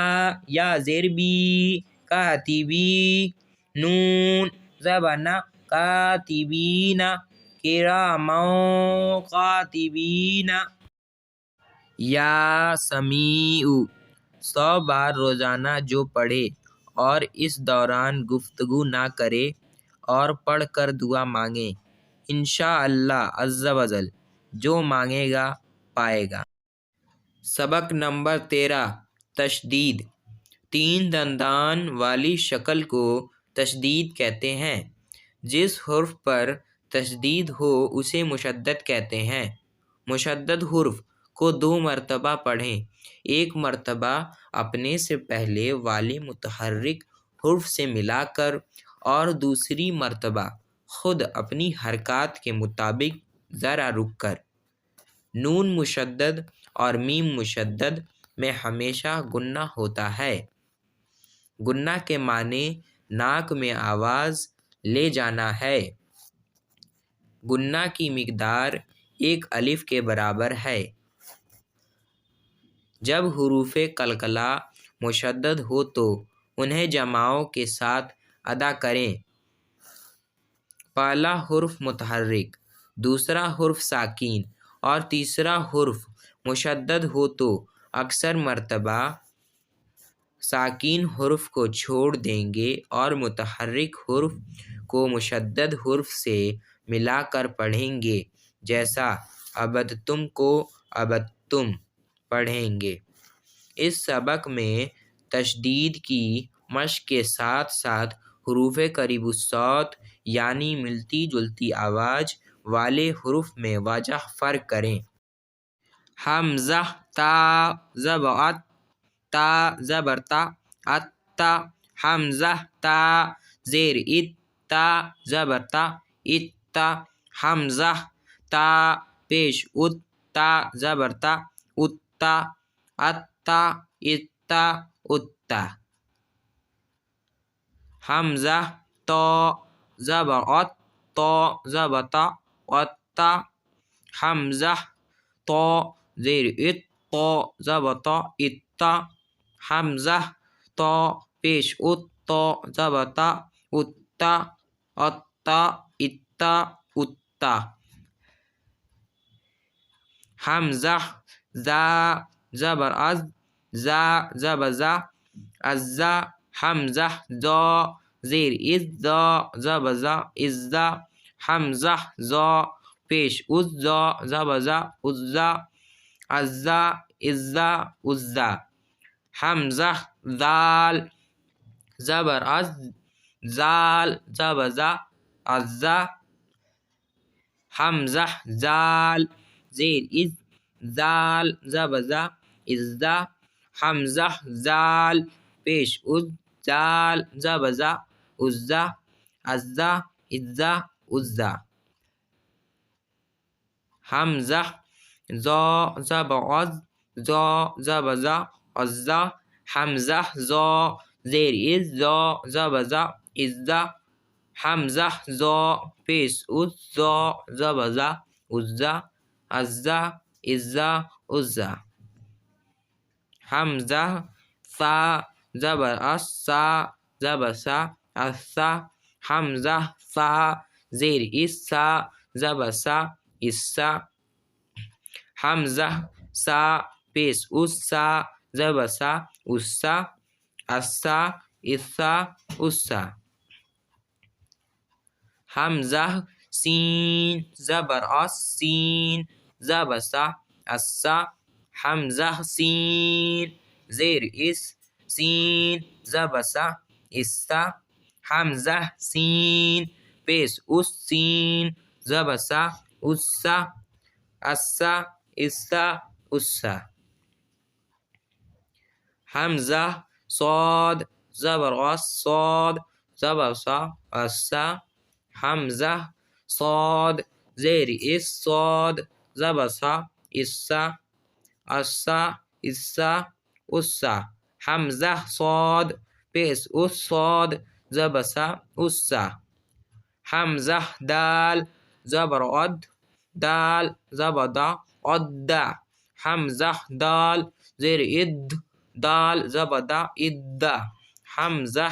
या ज़ेर बी कातिबी नून ज़बना कातिबीना किरामौ कातिबीना या समीउ 100 बार रोज़ाना जो पढ़े और इस दौरान गुफ्तगू ना करे और पढ़कर दुआ मांगे, इंशाअल्लाह अज़्ज़ा वजल जो मांगेगा पाएगा। सबक नंबर 13 तशदीद। 3 दंदान वाली शक्ल को तशदीद कहते हैं। जिस हुर्फ पर तशदीद हो उसे मुशद्दद कहते हैं। मुशद्दद हुर्फ को 2 मरतबा पढ़ें। एक मरतबा अपने से पहले वाले मुतहर्रिक हुर्फ से मिलाकर और दूसरी मरतबा खुद अपनी हरकत के मुताबिक ज़रा रुक कर। नून मुशद्दद और मीम मुशद्दद में हमेशा गुन्ना होता है। गुन्ना के माने नाक में आवाज़ ले जाना है। गुन्ना की मिक़दार 1 अलिफ के बराबर है। जब हुरूफ़े कलकला मुशद्दद हो तो उन्हें जमाओं के साथ अदा करें। पहला हुर्फ मुतहर्रिक, दूसरा हुर्फ साकीन और तीसरा हुर्फ मुशद्दद हो तो अक्सर मरतबा साकीन हुर्फ को छोड़ देंगे और मुतहर्रिक हुर्फ को मुशद्दद हुर्फ से मिलाकर पढ़ेंगे, जैसा अबदतुम को अबदतुम पढ़ेंगे। इस सबक में तशदीद की मश्क के साथ साथ हुरूफ़े करीबुस्सौत यानी मिलती जुलती आवाज़ वाले हुरूफ में वाज़ह फ़र्क करें। हमज़ा ता ज़बअत ता ज़बरता अत्ता हमज़ा ता ज़ेर इत्ता ज़बरता इत्ता हमज़ा ता पेश उत्ता ज़बरता उत्ता अत्ता इत्ता उत्ता हमज़ा तो ज़बअत तो ज़बता अत्ता हमज़ा तो ज़ेर इत तो ज़बता इत्ता हमज़ा तो पेश उत तो ज़बता उत्ता अत्ता इत्ता उत्ता हमज़ा ज़ा ज़बर अज़ ज़ा ज़बज़ा अज़्ज़ा हमज़ा ज़ो ज़ेर इज़्ज़ा ज़बज़ा इज़्ज़ा हमज़ा ज़ो पेश उज़्ज़ा ज़बज़ा उज़्ज़ा अज़्ज़ा इज़्ज़ा उज़्ज़ा हमज़ा ज़ाल ज़बर अज़ ज़ाल ज़बज़ा अज़्ज़ा हमज़ा ज़ाल ज़ेर इज़ ज़ाल ज़बज़ा इज़्ज़ा हमज़ा ज़ाल पेश उज़ ज़ाल ज़बज़ा उज़्ज़ा अज़्ज़ा इज़्ज़ा उज़्ज़ा हमज़ा ज़ो ज़बअज़ ज़ो ज़बज़ा अज़्ज़ा हमज़ा ज़ो ज़ेर इज़ ज़ो ज़बज़ा इज़्ज़ा हमज़ा ज़ो पेश उज़ ज़ो ज़बज़ा उज़्ज़ा अज़्ज़ा इज़्ज़ा उज़्ज़ा हमज़ा सा ज़बर अस सा ज़बसा अस्सा हमज़ा सा ज़ेर इस्सा ज़बसा इस्सा हमज़ा सा पेश उस्सा ज़बसा उस्सा अस्सा इस्सा उस्सा हमज़ा सीन ज़बर अस सीन ज़बसा अस्सा हमज़ा सीन ज़ेर इस सीन ज़बसा इस्सा हमज़ा सीन पेश उस सीन ज़बर सा उस्सा अस्सा इस्सा उस्सा हमज़ा صاد ज़बर صاد ज़बर सा अस्सा हमज़ा صاد ज़ेर इस صاد ज़बर सा इस्सा अस्सा इस्सा उस्सा हमज़ा صاد पेश उस صاد ज़बर सा उस्सा हमज़ा दाल ज़बर अद दाल ज़बर दा अद्दा हमज़ा दाल ज़ेर इद दाल ज़बर दा इद्दा हमज़ा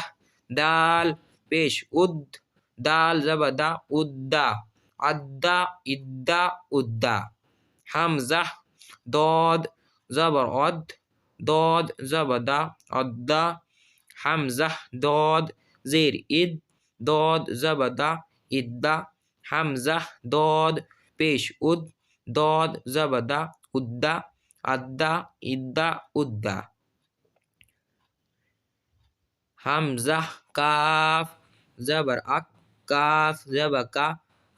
दाल पेश उद दाल ज़बर दा उद्दा अद्दा इद्दा उद्दा हमज़ा दाद ज़बर अद दाद ज़बर दा अद्दा हमज़ा दाद ज़ेर इद दाद ज़बर दा इद्दा हमज़ा दाद पेश उद दाद ज़बर दा उद्दा अद्दा इद्दा उद्दा हमज़ा काफ ज़बर अक काफ ज़बर का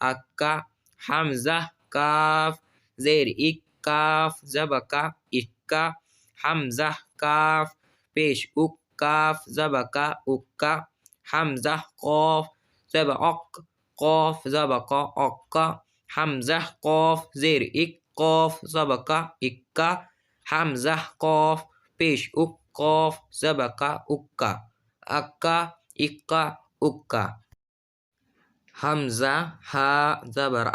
अक्का हमज़ा काफ ज़ेर इक काफ ज़बर का इक्का हमज़ा काफ पेश उक काफ ज़बर का उक्का हमज़ा क़ाफ ज़बर अक क़ाफ ज़बर का अक्का हमज़ा क़ाफ ज़ेर इक क़ाफ ज़बर का इक्का हमज़ा क़ाफ पेश उक क़ाफ ज़बर का उक्का अक्का इक्का उक्का हमज़ा हा ज़बर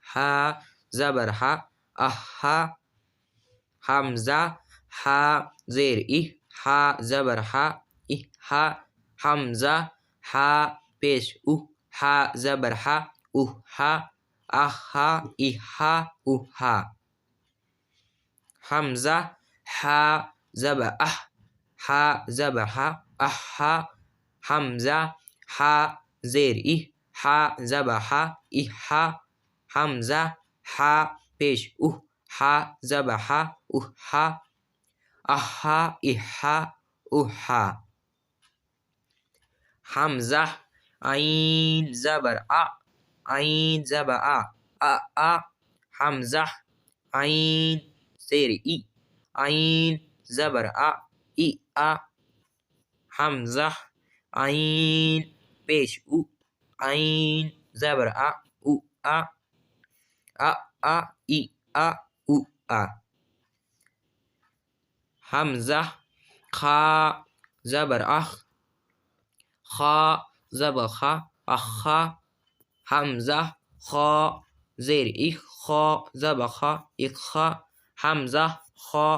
हा ज़बर हा अहा हमज़ा हा ज़ेर इह हा ज़बर हा इहा हमज़ा हा पेश हा ज़बर हा उहा अहा इहा उहा हमज़ा हा ज़बर हा ज़बर हा अहा हमज़ा हा ज़ेर इह हा ज़बर हा इहा हमज़ा हा पेश हा ज़बर हा उहा अहा इहा उहा हमज़ा आइन ज़बर आइन ज़बर आ हमज़ा आइन ज़ेर इ आइन ज़बर इ हमज़ा आइन पेश आइन ज़बर उ आ इ उ आ हमज़ा खा ज़बर खा ज़बर खा अखा हमज़ा खा ज़ेर इख खा ज़बर खा इखा हमज़ा खा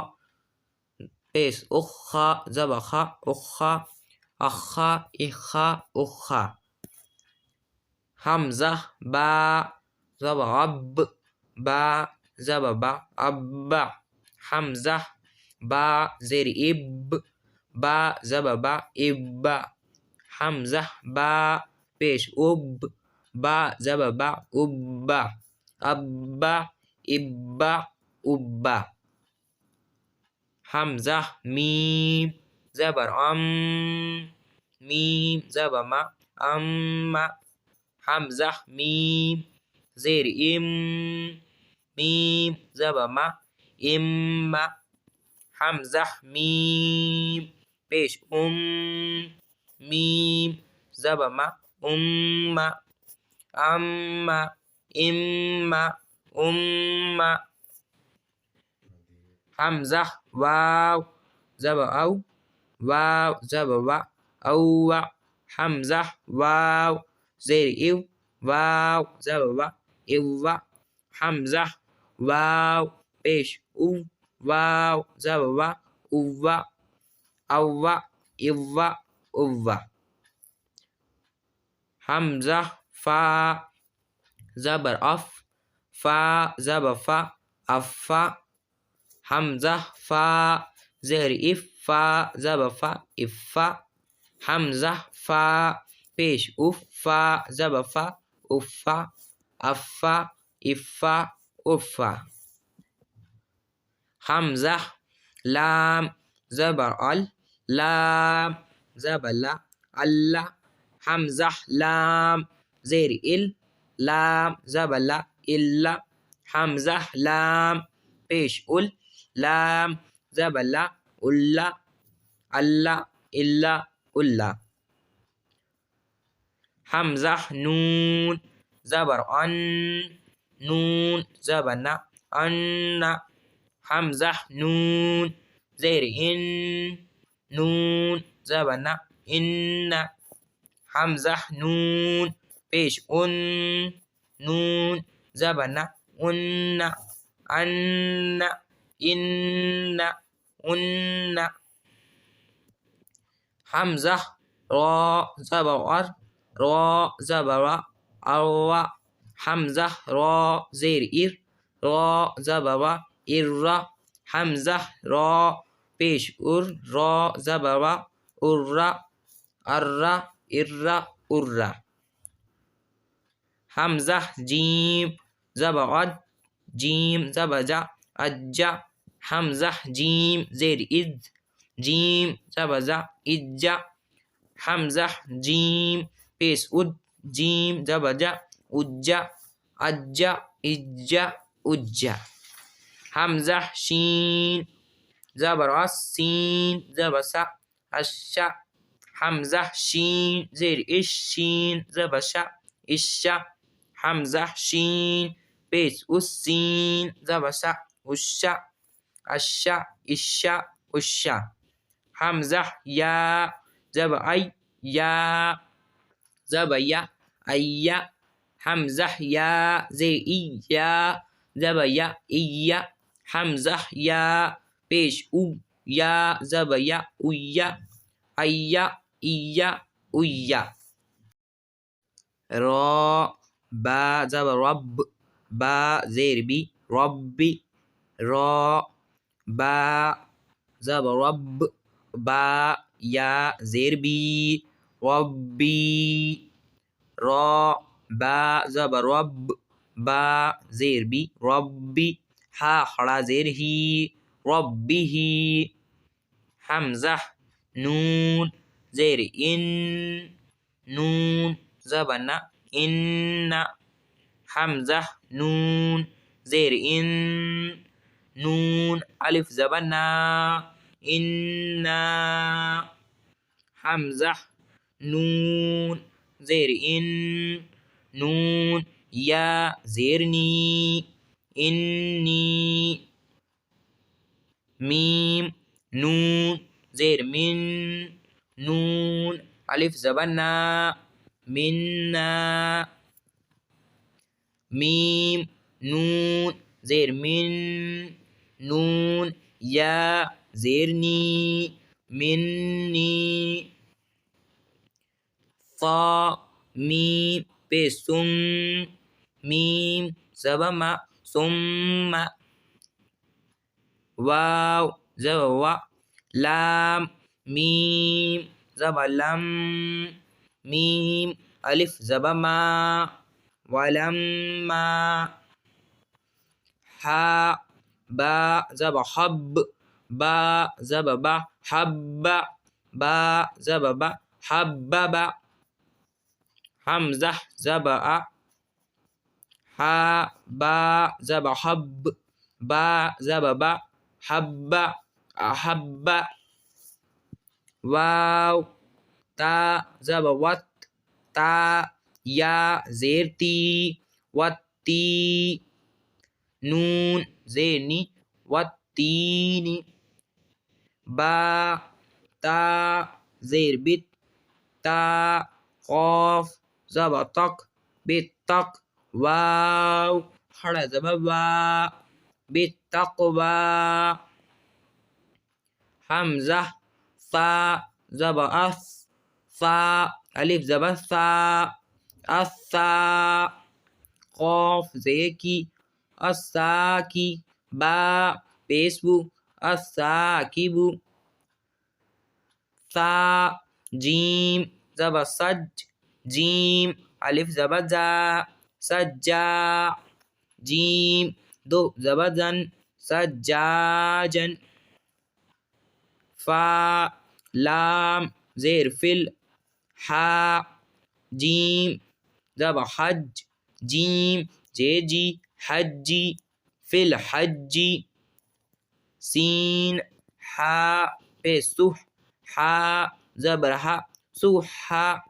पेश उखा ज़बर खा उखा अखा इखा उखा हमज़ा बा ज़बर अब बा ज़बर बा अब्बा हमज़ा बा ज़ेर इब बा ज़बर बा इब्बा हमज़ा बा पेश उब बा ज़बर बा उब्बा अब्बा इब्बा उब्बा हमज़ा मीम ज़बर मीम ज़बर मा अम्मा हमज़ा मीम ज़ेर इम मीम ज़बर मा इम्मा हमज़ा मीम पेश मीम ज़बर मा उम्मा अम्मा इम्मा उम्मा हमज़ा वाव ज़बर वाव ज़बर वा औवा हमज़ा वाव ज़ेर इव वाव ज़बर वा इव्वा हमज़ा वाव पेश वाव ज़बर वा उव्वा अव्वा इव्वा उव्वा हमज़ा फा ज़बर फा ज़बर फा अफ़ा हमज़ा फा ज़ेर इफ फा ज़बर फा इफ़ा हमज़ा फा पेश फा ज़बर फा उफ़ा अफ़ा इफ़ा उफ़ा हमज़ा लाम ज़बर लाम ज़बर ला अल्लाह हमज़ा लाम ज़ेर इल, लाम ज़बर ला, इल्ला, हमज़ा लाम पेश उल, लाम ज़बर ला, उल्ला, अल्ला, इल्ला, उल्ला। हमज़ा नून ज़बर अन, नून ज़बर ना, अन्ना, हमज़ा नून ज़ेर इन, नून ज़बर ना, इन्ना, हमज़ा नून पेश उन, नून ज़बर ना, उन्ना, अन्ना, इन्ना, उन्ना। हमज़ा रा ज़बर अर, रा ज़बर रा, अर्रा, हमज़ा रा ज़ेर इर, रा ज़बर रा, इर्रा, हमज़ा रा पेश उर, रा ज़बर रा, उर्रा, अर्रा, इर्रा, उर्रा। हमज़ा जीम ज़बर अद, जीम ज़बर जा, अज्जा, हमज़ा जीम ज़ेर इद, जीम ज़बर जा, इज्जा, हमज़ा जीम पेश उद, जीम ज़बर जा, उज्जा, अज्जा, इज्जा, उज्जा। हमज़ा शीन ज़बर अस, सीन ज़बर सा, अशा, हमज़ा शीन ज़ेर इश, शीन ज़बर शा, इशा, हमज़ा शीन पेश उस, सीन ज़बर सा, उशा, अशा, इशा, उशा। हमज़ा या ज़बर आई, या ज़बर या, अय्या, हमज़ा या ज़ेर ई, या ज़बर या, इय्या, हमज़ा या पेश उ, या ज़बर या, उय्या, अय्या, इय्या, उय्या। रा बा ज़बर रब, बा ज़ेर बी, रब्बी, रा बा ज़बर रब, बा या ज़ेर बी, रब्बी, रा बा ज़बर रब, बा ज़ेर बी, रब्बी, हा खड़ा ज़ेर ही, रब्बिही। हमज़ा नून ज़ेर इन, नून ज़बर ना, इन्ना, हमज़ा नून ज़ेर इन, नून अलिफ ज़बर ना, इन्ना, हमज़ा नून ज़ेर इन, नून या ज़ेर नी, इन्नी, मीम नून ज़ेर मिन, नून अलिफ ज़बर ना, मिन्ना, मीम नून ज़ेर मिन, नून या ज़ेर नी, मिन्नी। सा मीम पेश सुम, मीम ज़बर मा, सुम्मा, वाव ज़बर वा, लाम मीम ज़बर लम, मीम अलिफ ज़बर मा, वलम्मा। हा बा ज़बर हब, बा ज़बर बा, हब्बा, बा ज़बर बा, हब्बबा, हमज़ा ज़बर आ, हा बा ज़बर हब, बा ज़बर बा, हब्बा, अहब्बा। वाव ता ज़बर वत, ता या ज़ेर ती, वत्ती, नून ज़ेर नी, वत्तीनी, बा ता ज़ेर बित, ता, क़ाफ ज़बर तक, बित्तक, वाव खड़ा ज़बर वा, बित्तक़वा। हमज़ा सा ज़बर अस, सा अलिफ ज़बर सा, अस्सा, क़ाफ ज़ेर की, अस्साकी, बा पेशबू, अस्साकिबु। सा जीम ज़बर सज, जीम अलिफ ज़बर जा, सज्जा, जीम दो ज़बर जन, सज्जाजन। फा लाम ज़ेर फिल, हा जीम जब हज, जीम जेजी हज्जी, फिल हज्जी, सीन हा पे सुह, हा जबर हा, सुहा।